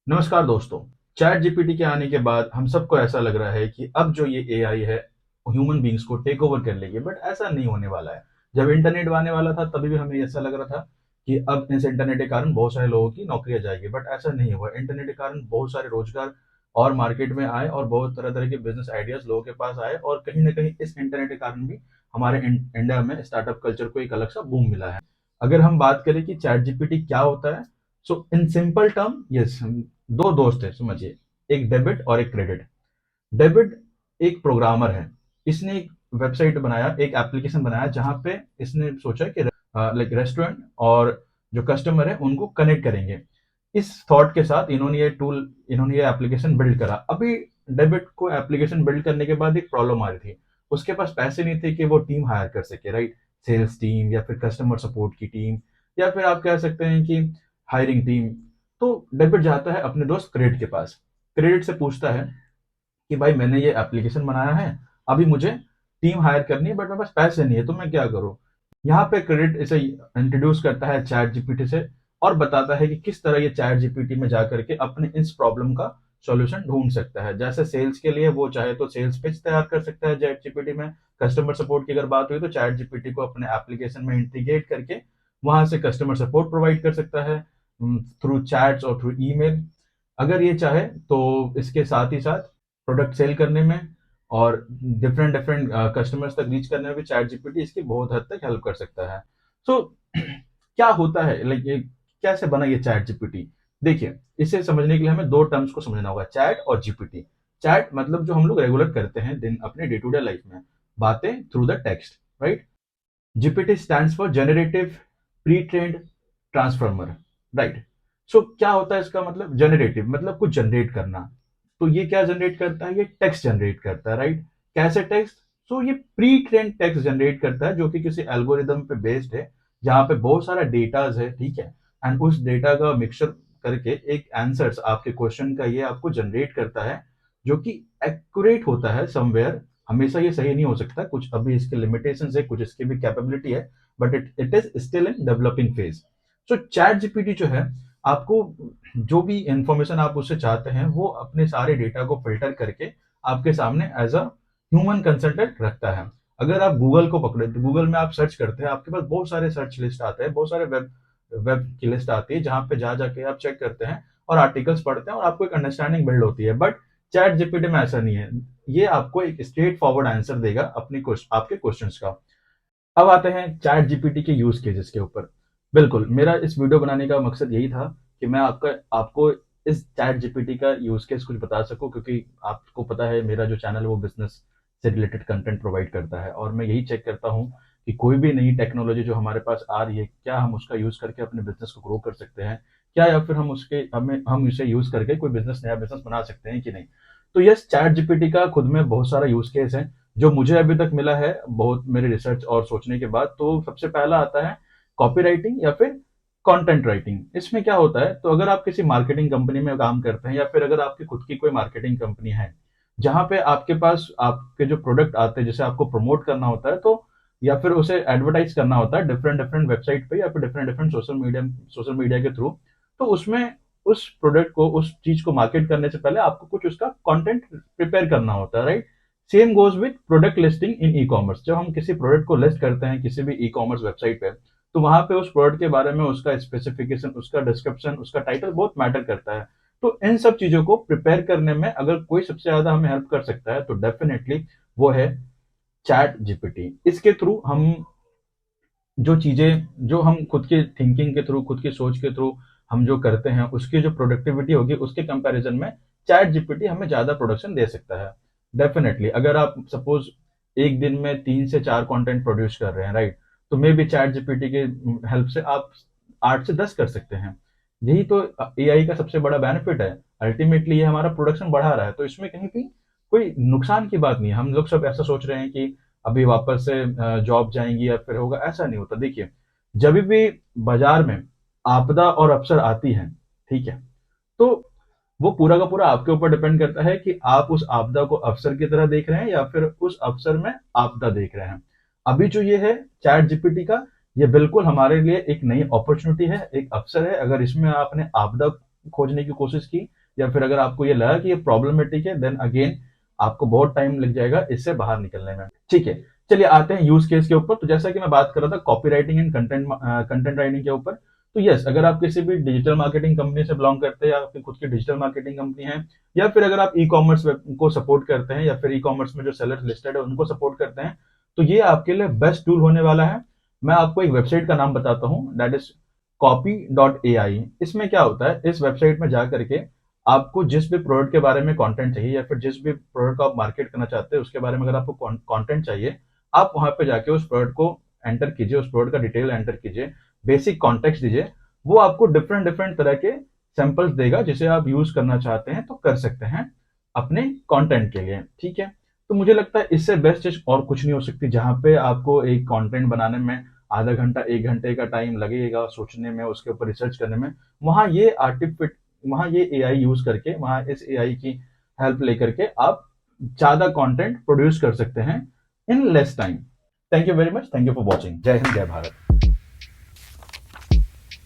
नमस्कार दोस्तों। Chat GPT के आने के बाद हम सबको ऐसा लग रहा है कि अब जो ये एआई है ह्यूमन बींग्स को टेक ओवर कर लेगी, बट ऐसा नहीं होने वाला है। जब इंटरनेट आने वाला था तभी भी हमें ऐसा लग रहा था कि अब इस इंटरनेट के कारण बहुत सारे लोगों की नौकरियां जाएगी, बट ऐसा नहीं हुआ। इंटरनेट के कारण बहुत सारे रोजगार और मार्केट में आए और बहुत तरह तरह के बिजनेस आइडियाज लोगों के पास आए, और कहीं ना कहीं इस इंटरनेट के कारण भी हमारे इंडिया में स्टार्टअप कल्चर को एक अलग सा बूम मिला है। अगर हम बात करें कि चैट जीपीटी क्या होता है, सो इन सिंपल टर्म, यस, दो दोस्त है समझिए, एक डेबिट और एक क्रेडिट। डेविड एक प्रोग्रामर है। इसने एक वेबसाइट बनाया, एक एप्लीकेशन बनाया जहां पे इसने सोचा कि लाइक रेस्टोरेंट और जो कस्टमर है उनको कनेक्ट करेंगे। इस थॉट के साथ इन्होंने ये एप्लीकेशन बिल्ड करा। अभी डेविड को एप्लीकेशन बिल्ड करने के बाद एक प्रॉब्लम आ रही थी। उसके पास पैसे नहीं थे कि वो टीम हायर कर सके, राइट? सेल्स टीम या फिर कस्टमर सपोर्ट की टीम, या फिर आप कह सकते हैं कि हायरिंग टीम। तो डेविड जाता है अपने दोस्त क्रेडिट के पास। क्रेडिट से पूछता है कि भाई मैंने ये एप्लीकेशन बनाया है, अभी मुझे टीम हायर करनी है, बट मेरे पास पैसे नहीं है, तो मैं क्या करूँ? यहाँ पे क्रेडिट इसे इंट्रोड्यूस करता है चैट जीपीटी से और बताता है कि किस तरह ये चैट जीपीटी में जाकर के अपने इस प्रॉब्लम का सॉल्यूशन ढूंढ सकता है। जैसे सेल्स के लिए वो चाहे तो सेल्स पिच तैयार कर सकता है चैट जीपीटी में। कस्टमर सपोर्ट की अगर बात हुई तो चैट जीपीटी को अपने एप्लीकेशन में इंटीग्रेट करके वहां से कस्टमर सपोर्ट प्रोवाइड कर सकता है थ्रू चैट्स और थ्रू ईमेल। अगर ये चाहे तो इसके साथ ही साथ प्रोडक्ट सेल करने में और डिफरेंट डिफरेंट कस्टमर्स तक रीच करने में भी चैट जीपीटी इसकी बहुत हद तक हेल्प कर सकता है। सो क्या होता है, लाइक ये कैसे बना ये चैट जीपीटी? देखिए, इसे समझने के लिए हमें दो टर्म्स को समझना होगा, चैट और जीपीटी। चैट मतलब जो हम लोग रेगुलर करते हैं दिन अपने डे टू डे लाइफ में, बातें through the text, right? GPT stands for generative pre trained transformer, right? So क्या होता है इसका मतलब? जनरेटिव मतलब कुछ जनरेट करना। तो ये क्या जनरेट करता है? ये टेक्स्ट जनरेट करता है, राइट? कैसे टेक्स्ट? सो ये प्री ट्रेन टेक्स्ट जनरेट करता है जो कि किसी एल्गोरिदम पे बेस्ड है, जहां पे बहुत सारा डेटाज है, ठीक है? एंड उस डेटा का मिक्सचर करके एक आंसर्स आपके क्वेश्चन का ये आपको जनरेट करता है, जो कि एक्यूरेट होता है समवेयर। हमेशा ये सही नहीं हो सकता, कुछ अभी इसके लिमिटेशंस है, कुछ इसकी भी कैपेबिलिटी है, but it is still in developing phase. So chat GPT जो है, आपको जो भी इंफॉर्मेशन आप उससे चाहते हैं वो अपने सारे डेटा को फिल्टर करके आपके सामने एज अ ह्यूमन कंसल्टेंट रखता है। अगर आप गूगल को पकड़े तो गूगल में आप सर्च करते हैं, आपके पास बहुत सारे सर्च लिस्ट आते हैं, बहुत सारे वेब वेब की लिस्ट आती है जहां पे जा जाके आप चेक करते हैं और आर्टिकल्स पढ़ते हैं और आपको एक अंडरस्टैंडिंग बिल्ड होती है। बट चैट जीपीटी में ऐसा नहीं है। ये आपको एक स्ट्रेट फॉरवर्ड आंसर देगा आपके क्वेश्चंस का। अब आते हैं चैट जीपीटी के यूज केसेस के ऊपर। बिल्कुल, मेरा इस वीडियो बनाने का मकसद यही था कि मैं आपको इस चैट जीपीटी का यूज केस कुछ बता सकूं, क्योंकि आपको पता है मेरा जो चैनल है वो बिजनेस से रिलेटेड कंटेंट प्रोवाइड करता है, और मैं यही चेक करता हूं कि कोई भी नई टेक्नोलॉजी जो हमारे पास आ रही है, क्या हम उसका यूज करके अपने बिजनेस को ग्रो कर सकते हैं, क्या, या फिर हम इसे यूज करके कोई नया बिजनेस बना सकते हैं कि नहीं। तो यस, चैट जीपीटी का खुद में बहुत सारा यूज केस है जो मुझे अभी तक मिला है बहुत मेरे रिसर्च और सोचने के बाद। तो सबसे पहला आता है कॉपी राइटिंग या फिर कंटेंट राइटिंग। इसमें क्या होता है, तो अगर आप किसी मार्केटिंग कंपनी में काम करते हैं या फिर अगर आपकी खुद की कोई मार्केटिंग कंपनी है जहां पे आपके पास आपके जो प्रोडक्ट आते हैं जिसे आपको प्रमोट करना होता है, तो या फिर उसे एडवर्टाइज करना होता है डिफरेंट डिफरेंट वेबसाइट पे या फिर डिफरेंट डिफरेंट सोशल मीडिया के थ्रू, तो उसमें उस प्रोडक्ट को, उस चीज को मार्केट करने से पहले आपको कुछ उसका कंटेंट प्रिपेयर करना होता है, right? Same goes with product listing in e commerce. जब हम किसी प्रोडक्ट को लिस्ट करते हैं किसी भी ई कॉमर्स वेबसाइट पे, तो वहां पे उस प्रोडक्ट के बारे में उसका स्पेसिफिकेशन, उसका डिस्क्रिप्शन, उसका टाइटल बहुत मैटर करता है। तो इन सब चीजों को प्रिपेयर करने में अगर कोई सबसे ज्यादा हमें हेल्प कर सकता है तो डेफिनेटली वो है चैट जीपीटी। इसके थ्रू हम जो चीजें, जो हम खुद के थिंकिंग के थ्रू, खुद की सोच के थ्रू हम जो करते हैं, उसकी जो प्रोडक्टिविटी होगी उसके कंपैरिजन में चैट जीपीटी हमें ज्यादा प्रोडक्शन दे सकता है। डेफिनेटली अगर आप सपोज एक दिन में 3 से 4 कंटेंट प्रोड्यूस कर रहे हैं, राइट, तो मे भी चैट जीपीटी के हेल्प से आप 8 से 10 कर सकते हैं। यही तो एआई का सबसे बड़ा बेनिफिट है। अल्टीमेटली ये हमारा प्रोडक्शन बढ़ा रहा है, तो इसमें कहीं भी कोई नुकसान की बात नहीं है। हम लोग सब ऐसा सोच रहे हैं कि अभी वापस से जॉब जाएंगी या फिर होगा, ऐसा नहीं होता। देखिए, जब भी बाजार में आपदा और अवसर आती है, ठीक है, तो वो पूरा का पूरा आपके ऊपर डिपेंड करता है कि आप उस आपदा को अवसर की तरह देख रहे हैं या फिर उस अवसर में आपदा देख रहे हैं। अभी जो ये है चैट जीपीटी का, ये बिल्कुल हमारे लिए एक नई अपॉर्चुनिटी है, एक अवसर है। अगर इसमें आपने आपदा खोजने की कोशिश की, या फिर अगर आपको ये लगा कि ये प्रॉब्लमेटिक है, देन अगेन आपको बहुत टाइम लग जाएगा इससे बाहर निकलने में। ठीक है, चलिए आते हैं यूज केस के ऊपर। तो जैसा कि मैं बात कर रहा था copy writing and content writing के ऊपर, तो यस, अगर आप किसी भी डिजिटल मार्केटिंग कंपनी से बिलोंग करते हैं, या आपकी खुद की डिजिटल मार्केटिंग कंपनी है, या फिर अगर आप ई कॉमर्स को सपोर्ट करते हैं, या फिर ई कॉमर्स में जो सेलर्स लिस्टेड है उनको सपोर्ट करते हैं, तो ये आपके लिए बेस्ट टूल होने वाला है। मैं आपको एक वेबसाइट का नाम बताता हूँ, दैट इज copy.ai। इसमें क्या होता है, इस वेबसाइट में जा करके आपको जिस भी प्रोडक्ट के बारे में कंटेंट चाहिए, या फिर जिस भी प्रोडक्ट को आप मार्केट करना चाहते हैं उसके बारे में अगर आपको कंटेंट चाहिए, आप वहां पे जाके उस प्रोडक्ट को एंटर कीजिए, उस प्रोडक्ट का डिटेल एंटर कीजिए, बेसिक कॉन्टेक्स्ट दीजिए, वो आपको डिफरेंट डिफरेंट तरह के सैंपल्स देगा जिसे आप यूज करना चाहते हैं तो कर सकते हैं अपने कंटेंट के लिए। ठीक है, तो मुझे लगता है इससे बेस्ट चीज और कुछ नहीं हो सकती, जहां पे आपको एक कंटेंट बनाने में आधा घंटा 1 घंटे का टाइम लगेगा, सोचने में, उसके ऊपर रिसर्च करने में। वहां ये एआई यूज करके, वहां इस एआई की हेल्प लेकर के आप ज्यादा कंटेंट प्रोड्यूस कर सकते हैं in less time. Thank you very much, thank you for watching. जय हिंद, जय भारत।